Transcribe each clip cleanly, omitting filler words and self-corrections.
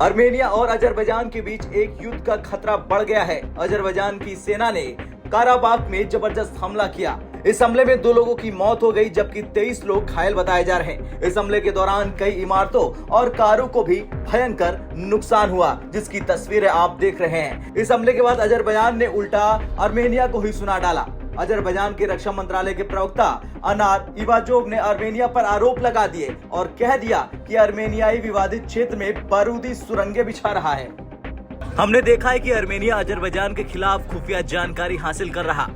Armenia और Azerbaijan के बीच एक युद्ध का खतरा बढ़ गया है। अजरबैजान की सेना ने काराबाख में जबरदस्त हमला किया। इस हमले में 2 लोगों की मौत हो गई, जबकि 23 लोग घायल बताए जा रहे हैं। इस हमले के दौरान कई इमारतों और कारों को भी भयंकर नुकसान हुआ, जिसकी तस्वीरें आप देख रहे हैं। इस हमले के बाद अजरबैजान ने उल्टा आर्मेनिया को ही सुना डाला। अजरबैजान के रक्षा मंत्रालय के प्रवक्ता अनार इवाजोव ने आर्मेनिया पर आरोप लगा दिए और कह दिया कि आर्मेनियाई विवादित क्षेत्र में बारूदी सुरंगें बिछा रहा है। हमने देखा है कि आर्मेनिया अजरबैजान के खिलाफ खुफिया जानकारी हासिल कर रहा,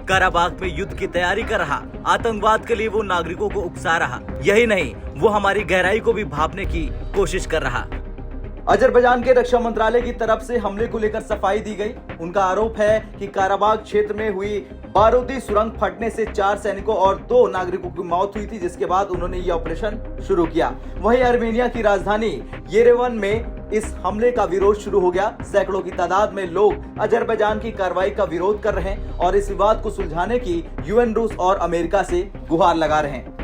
काराबाख में युद्ध की तैयारी कर रहा, आतंकवाद के लिए वो नागरिकों को उकसा रहा। यही नहीं, वो हमारी गहराई को भी भांपने की कोशिश कर रहा। अजरबैजान के रक्षा मंत्रालय की तरफ से हमले को लेकर सफाई दी गई। उनका आरोप है कि काराबाख क्षेत्र में हुई बारूदी सुरंग फटने से 4 सैनिकों और 2 नागरिकों की मौत हुई थी, जिसके बाद उन्होंने ये ऑपरेशन शुरू किया। वहीं आर्मेनिया की राजधानी येरेवन में इस हमले का विरोध शुरू हो गया। सैकड़ों की तादाद में लोग अजरबैजान की कार्रवाई का विरोध कर रहे हैं और इस विवाद को सुलझाने की यूएन, रूस और अमेरिका से गुहार लगा रहे हैं।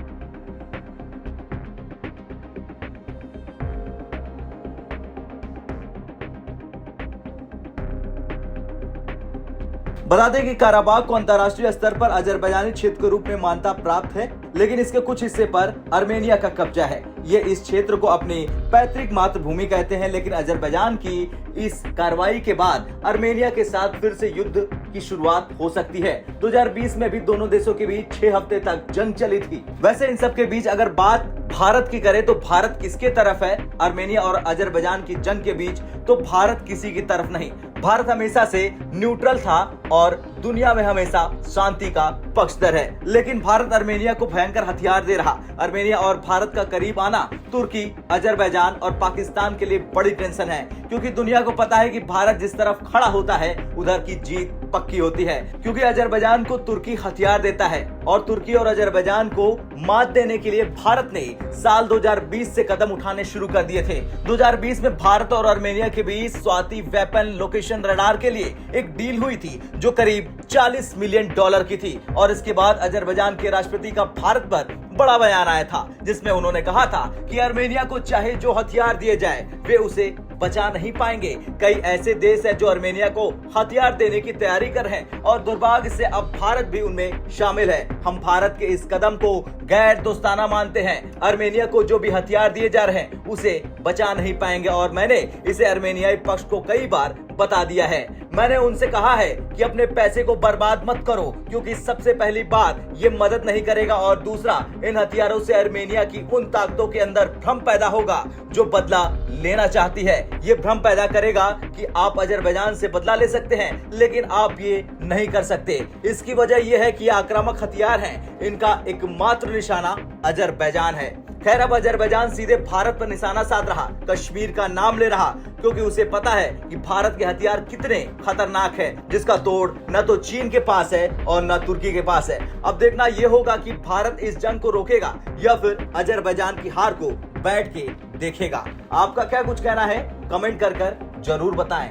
बता दें कि काराबाख को अंतर्राष्ट्रीय स्तर पर अजरबैजानी क्षेत्र के रूप में मान्यता प्राप्त है, लेकिन इसके कुछ हिस्से पर आर्मेनिया का कब्जा है। ये इस क्षेत्र को अपनी पैतृक मातृभूमि कहते हैं, लेकिन अजरबैजान की इस कार्रवाई के बाद आर्मेनिया के साथ फिर से युद्ध की शुरुआत हो सकती है। 2020 में भी दोनों देशों के बीच 6 हफ्ते तक जंग चली थी। वैसे इन सब के बीच अगर बात भारत की करें तो भारत किसके तरफ है? आर्मेनिया और अजरबैजान की जंग के बीच तो भारत किसी की तरफ नहीं। भारत हमेशा से न्यूट्रल था और दुनिया में हमेशा शांति का पक्षधर है, लेकिन भारत आर्मेनिया को भयंकर हथियार दे रहा। आर्मेनिया और भारत का करीब आना तुर्की, अजरबैजान और पाकिस्तान के लिए बड़ी टेंशन है, क्योंकि दुनिया को पता है कि भारत जिस तरफ खड़ा होता है उधर की जीत पक्की होती है। क्योंकि अजरबैजान को तुर्की हथियार देता है और तुर्की और अजरबैजान को मात देने के लिए भारत ने साल 2020 से कदम उठाने शुरू कर दिए थे। 2020 में भारत और आर्मेनिया के बीच स्वाति वेपन लोकेशन रडार के लिए एक डील हुई थी, जो करीब $40 मिलियन की थी। और इसके बाद अजरबैजान के राष्ट्रपति का भारत पर बड़ा बयान आया था, जिसमें उन्होंने कहा था कि आर्मेनिया को चाहे जो हथियार दिए जाए वे उसे बचा नहीं पाएंगे। कई ऐसे देश हैं जो आर्मेनिया को हथियार देने की तैयारी कर रहे हैं और दुर्भाग्य से अब भारत भी उनमें शामिल है। हम भारत के इस कदम को गैर दोस्ताना मानते हैं। आर्मेनिया को जो भी हथियार दिए जा रहे हैं उसे बचा नहीं पाएंगे और मैंने इसे आर्मेनियाई पक्ष को कई बार बता दिया है। मैंने उनसे कहा है कि अपने पैसे को बर्बाद मत करो, क्योंकि सबसे पहली बात ये मदद नहीं करेगा और दूसरा इन हथियारों से आर्मेनिया की उन ताकतों के अंदर भ्रम पैदा होगा जो बदला लेना चाहती है। ये भ्रम पैदा करेगा कि आप अजरबैजान से बदला ले सकते हैं, लेकिन आप ये नहीं कर सकते। इसकी वजह यह है कि आक्रामक हथियार हैं, इनका एकमात्र निशाना अजरबैजान है। खैर, अब अजरबैजान सीधे भारत पर निशाना साध रहा, कश्मीर का नाम ले रहा, क्योंकि उसे पता है कि भारत के हथियार कितने खतरनाक है, जिसका तोड़ न तो चीन के पास है और न तुर्की के पास है। अब देखना यह होगा कि भारत इस जंग को रोकेगा या फिर अजरबैजान की हार को बैठ के देखेगा। आपका क्या कुछ कहना है? कमेंट कर जरूर बताएं।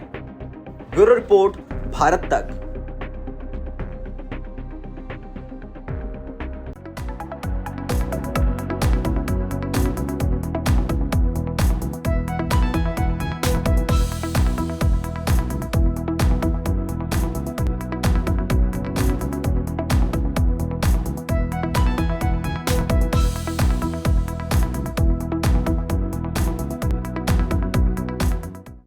ब्यूरो रिपोर्ट, भारत तक।